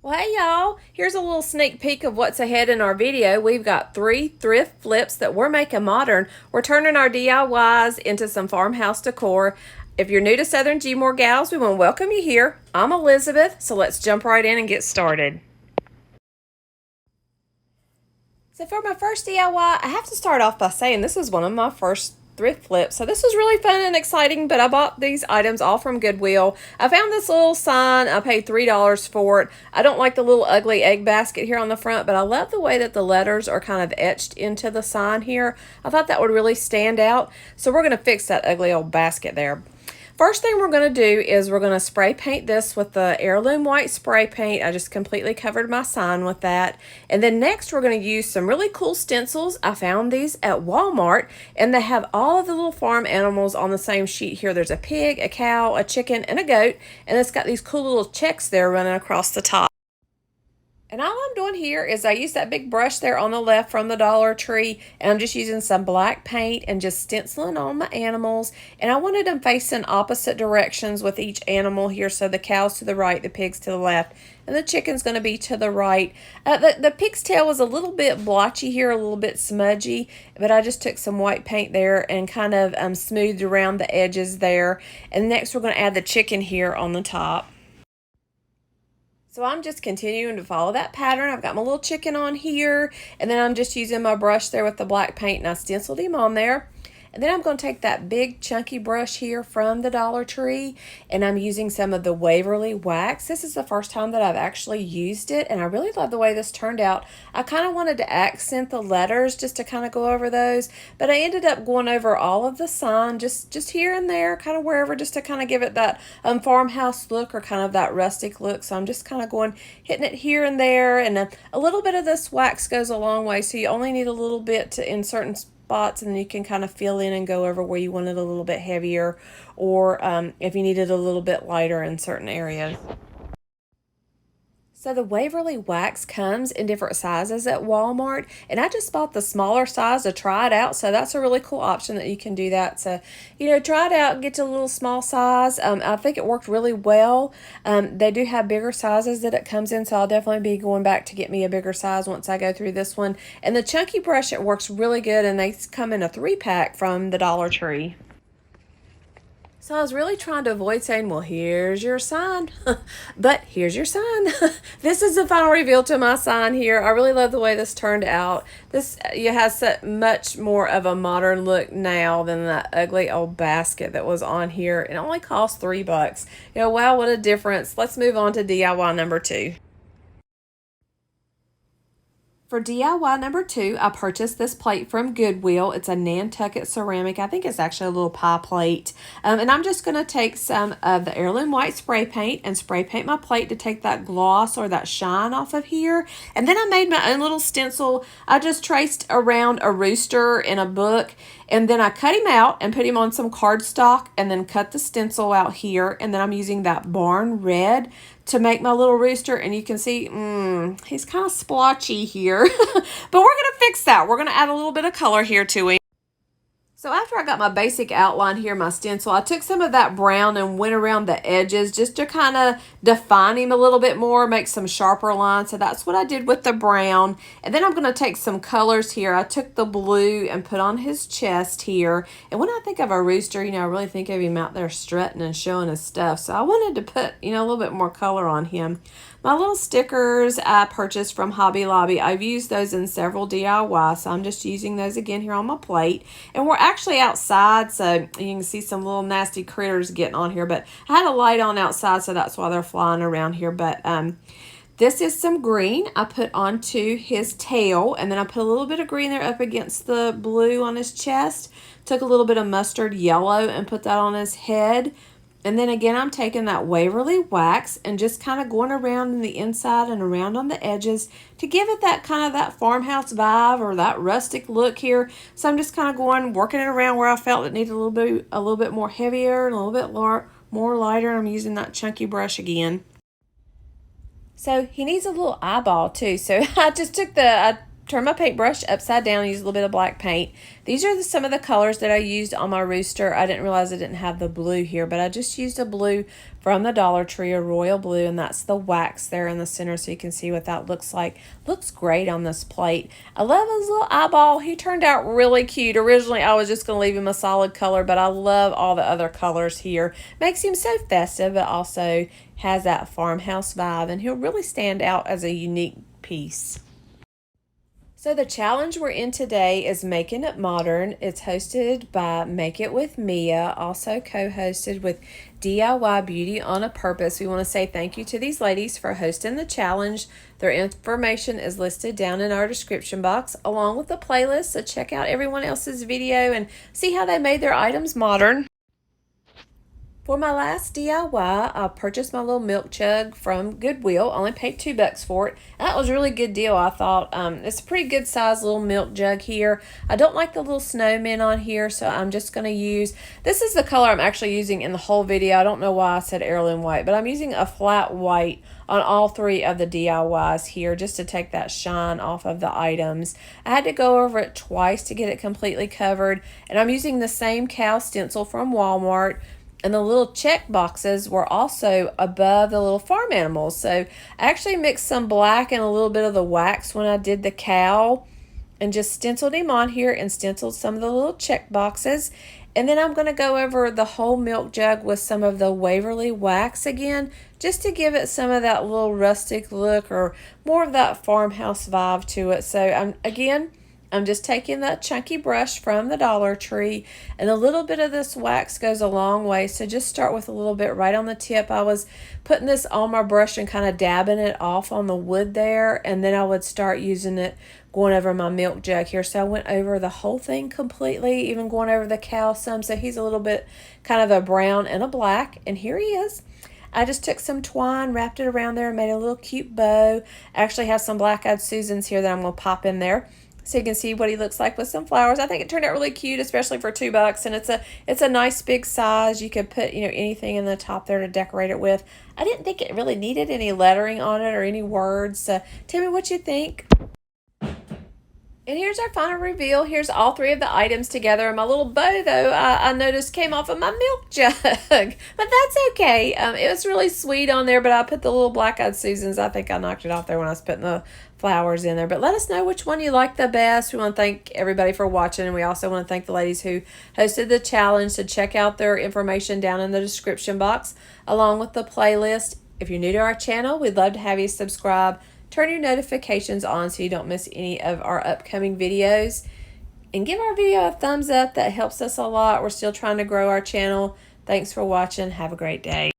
Well, hey y'all, here's a little sneak peek of what's ahead in our video. We've got 3 thrift flips that we're making modern. We're turning our DIYs into some farmhouse decor. If you're new to Southern Gals, we want to welcome you here. I'm Elizabeth, so let's jump right in and get started. So for my first DIY, I have to start off by saying this is one of my first thrift flips. So this was really fun and exciting, but I bought these items all from Goodwill. I found this little sign. I paid $3 for it. I don't like the little ugly egg basket here on the front, but I love the way that the letters are kind of etched into the sign here. I thought that would really stand out. So we're going to fix that ugly old basket there. First thing we're going to do is we're going to spray paint this with the heirloom white spray paint. I just completely covered my sign with that. And then next we're going to use some really cool stencils. I found these at Walmart and they have all of the little farm animals on the same sheet here. There's a pig, a cow, a chicken, and a goat. And it's got these cool little checks there running across the top. And all I'm doing here is I use that big brush there on the left from the Dollar Tree, and I'm just using some black paint and just stenciling on my animals. And I wanted them facing opposite directions with each animal here, so the cow's to the right, the pig's to the left, and the chicken's going to be to the right. The pig's tail was a little bit blotchy here, a little bit smudgy, but I just took some white paint there and kind of smoothed around the edges there. And next we're going to add the chicken here on the top. So I'm just continuing to follow that pattern. I've got my little chicken on here, and then I'm just using my brush there with the black paint, and I stenciled him on there. And then I'm going to take that big chunky brush here from the Dollar Tree, and I'm using some of the Waverly wax. This is the first time that I've actually used it, and I really love the way this turned out. I kind of wanted to accent the letters just to kind of go over those, but I ended up going over all of the sign, just here and there, kind of wherever, just to kind of give it that farmhouse look or kind of that rustic look. So I'm just kind of hitting it here and there, and a little bit of this wax goes a long way, so you only need a little bit in certain spots, and then you can kind of fill in and go over where you want it a little bit heavier, or if you need it a little bit lighter in certain areas. So the Waverly wax comes in different sizes at Walmart, and I just bought the smaller size to try it out, so that's a really cool option that you can do that. So, try it out and get to a little small size. I think it worked really well. They do have bigger sizes that it comes in, so I'll definitely be going back to get me a bigger size once I go through this one. And the chunky brush, it works really good, and they come in a 3-pack from the Dollar Tree. So I was really trying to avoid saying, well, here's your sign, but here's your sign. This is the final reveal to my sign here. I really love the way this turned out. This has much more of a modern look now than that ugly old basket that was on here. It only cost $3. Wow, what a difference. Let's move on to DIY number 2. For DIY number 2, I purchased this plate from Goodwill. It's a Nantucket ceramic. I think it's actually a little pie plate. And I'm just going to take some of the heirloom white spray paint and spray paint my plate to take that gloss or that shine off of here. And then I made my own little stencil. I just traced around a rooster in a book, and then I cut him out and put him on some cardstock and then cut the stencil out here. And then I'm using that barn red to make my little rooster, and you can see he's kind of splotchy here. But we're going to fix that. We're going to add a little bit of color here to him. So after I got my basic outline here, my stencil, I took some of that brown and went around the edges just to kind of define him a little bit more, make some sharper lines. So that's what I did with the brown. And then I'm going to take some colors here. I took the blue and put on his chest here. And when I think of a rooster, I really think of him out there strutting and showing his stuff. So I wanted to put, a little bit more color on him. My little stickers I purchased from Hobby Lobby. I've used those in several DIYs, so I'm just using those again here on my plate. And we're actually outside, so you can see some little nasty critters getting on here. But I had a light on outside, so that's why they're flying around here. But this is some green I put onto his tail, and then I put a little bit of green there up against the blue on his chest. Took a little bit of mustard yellow and put that on his head. And then again, I'm taking that Waverly wax and just kind of going around in the inside and around on the edges to give it that kind of that farmhouse vibe or that rustic look here. So I'm just kind of working it around where I felt it needed a little bit more heavier and a little bit more lighter. I'm using that chunky brush again. So he needs a little eyeball too. So I just took I turn my paintbrush upside down, use a little bit of black paint. These are some of the colors that I used on my rooster. I didn't realize I didn't have the blue here, but I just used a blue from the Dollar Tree, a royal blue, and that's the wax there in the center so you can see what that looks like. Looks great on this plate. I love his little eyeball. He turned out really cute. Originally, I was just going to leave him a solid color, but I love all the other colors here. Makes him so festive, but also has that farmhouse vibe, and he'll really stand out as a unique piece. So the challenge we're in today is Making It Modern. It's hosted by Make It With Mia, also co-hosted with DIY Beauty on a Purpose. We want to say thank you to these ladies for hosting the challenge. Their information is listed down in our description box along with the playlist, so check out everyone else's video and see how they made their items modern. For my last DIY, I purchased my little milk jug from Goodwill. Only paid $2 for it. That was a really good deal, I thought. It's a pretty good size little milk jug here. I don't like the little snowmen on here, so I'm just going to use, this is the color I'm actually using in the whole video. I don't know why I said heirloom white, but I'm using a flat white on all three of the DIYs here just to take that shine off of the items. I had to go over it twice to get it completely covered, and I'm using the same cow stencil from Walmart. And the little check boxes were also above the little farm animals. So I actually mixed some black and a little bit of the wax when I did the cow and just stenciled him on here and stenciled some of the little check boxes. And then I'm going to go over the whole milk jug with some of the Waverly wax again, just to give it some of that little rustic look or more of that farmhouse vibe to it. So I'm just taking that chunky brush from the Dollar Tree, and a little bit of this wax goes a long way, so just start with a little bit right on the tip. I was putting this on my brush and kind of dabbing it off on the wood there, and then I would start using it going over my milk jug here. So I went over the whole thing completely, even going over the cow some, so he's a little bit kind of a brown and a black, and here he is. I just took some twine, wrapped it around there, and made a little cute bow. I actually have some black-eyed Susans here that I'm going to pop in there, so you can see what he looks like with some flowers. I think it turned out really cute, especially for $2. And it's a nice big size. You could put, anything in the top there to decorate it with. I didn't think it really needed any lettering on it or any words. So tell me what you think. And here's our final reveal. Here's all three of the items together. And my little bow, though, I noticed came off of my milk jug. But that's okay. It was really sweet on there, but I put the little black-eyed Susans. I think I knocked it off there when I was putting the flowers in there. But let us know which one you like the best. We want to thank everybody for watching. And we also want to thank the ladies who hosted the challenge. So check out their information down in the description box, along with the playlist. If you're new to our channel, we'd love to have you subscribe. Turn your notifications on so you don't miss any of our upcoming videos. And give our video a thumbs up. That helps us a lot. We're still trying to grow our channel. Thanks for watching. Have a great day.